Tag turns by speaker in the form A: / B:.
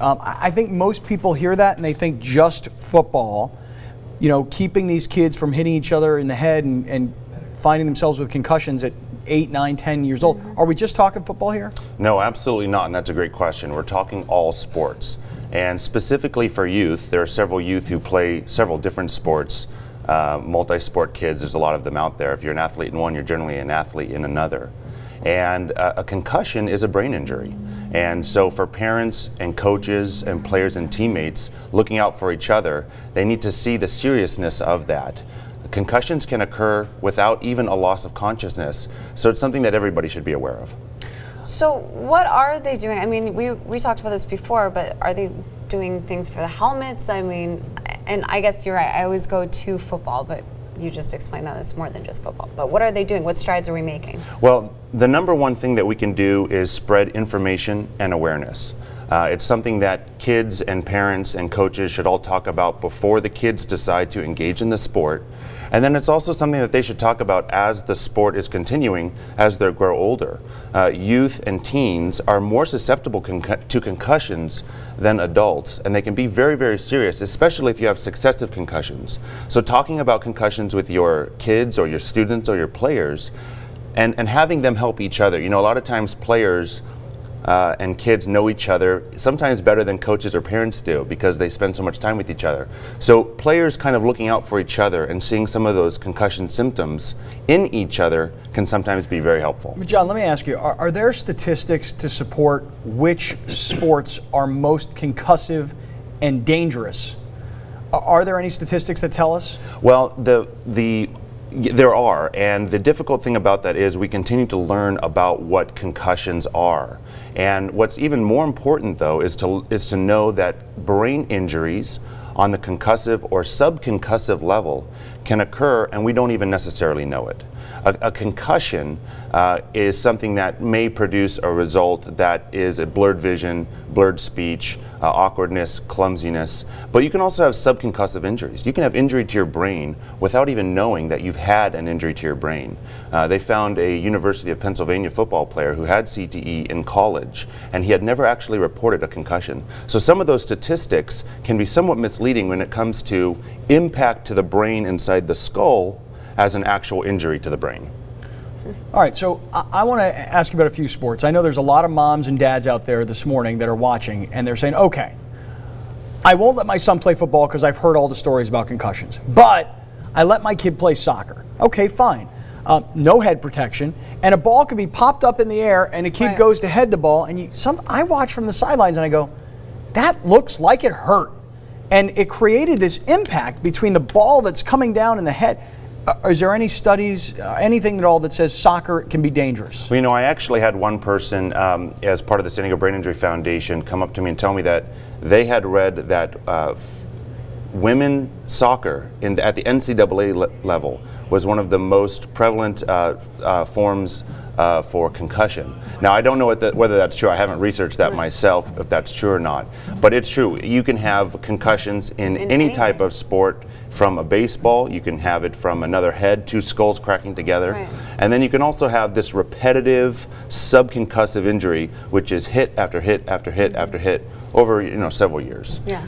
A: I think most people hear that and they think just football, you know, keeping these kids from hitting each other in the head and finding themselves with concussions at 8, 9, 10 years old. Are we just talking football here?
B: No, absolutely not, and that's a great question. We're talking all sports. And specifically for youth, there are several youth who play several different sports, multi-sport kids. There's a lot of them out there. If you're an athlete in one, you're generally an athlete in another. And a concussion is a brain injury. And so for parents and coaches and players and teammates looking out for each other, they need to see the seriousness of that. Concussions can occur without even a loss of consciousness, so it's something that everybody should be aware of.
C: So what are they doing? I mean, we talked about this before, but are they doing things for the helmets? I mean, and I guess you're right, I always go to football, but you just explained that it's more than just football. But what are they doing? What strides are we making?
B: Well, the number one thing that we can do is spread information and awareness. It's something that kids and parents and coaches should all talk about before the kids decide to engage in the sport. And then it's also something that they should talk about as the sport is continuing, as they grow older. Youth and teens are more susceptible to concussions than adults, and they can be very, very serious, especially if you have successive concussions. So talking about concussions with your kids or your students or your players, and having them help each other. You know, a lot of times players and kids know each other sometimes better than coaches or parents do because they spend so much time with each other. So players kind of looking out for each other and seeing some of those concussion symptoms in each other can sometimes be very helpful.
A: John, let me ask you, are there statistics to support which sports are most concussive and dangerous? Are there any statistics that tell us?
B: Well, there are, and the difficult thing about that is we continue to learn about what concussions are. And what's even more important, though, is to know that brain injuries on the concussive or subconcussive level can occur, and we don't even necessarily know it. A concussion is something that may produce a result that is a blurred vision, blurred speech, awkwardness, clumsiness, but you can also have subconcussive injuries. You can have injury to your brain without even knowing that you've had an injury to your brain. They found a University of Pennsylvania football player who had CTE in college, and he had never actually reported a concussion. So some of those statistics can be somewhat misleading when it comes to impact to the brain inside the skull as an actual injury to the brain.
A: All right, so I want to ask you about a few sports. I know there's a lot of moms and dads out there this morning that are watching, and they're saying, okay, I won't let my son play football because I've heard all the stories about concussions, but I let my kid play soccer. Okay, fine. No head protection, and a ball could be popped up in the air, and a kid goes to head the ball, and I watch from the sidelines, and I go, that looks like it hurt. And it created this impact between the ball that's coming down and the head. Is there any studies, anything at all that says soccer can be dangerous?
B: Well, you know, I actually had one person, as part of the San Diego Brain Injury Foundation, come up to me and tell me that they had read that women soccer at the NCAA level was one of the most prevalent forms for concussion. Now, I don't know whether that's true. I haven't researched that myself, if that's true or not. But it's true. You can have concussions in any type of sport. From a baseball, you can have it from another head, two skulls cracking together. Right. And then you can also have this repetitive subconcussive injury, which is hit after hit after hit after hit over, several years.
C: Yeah.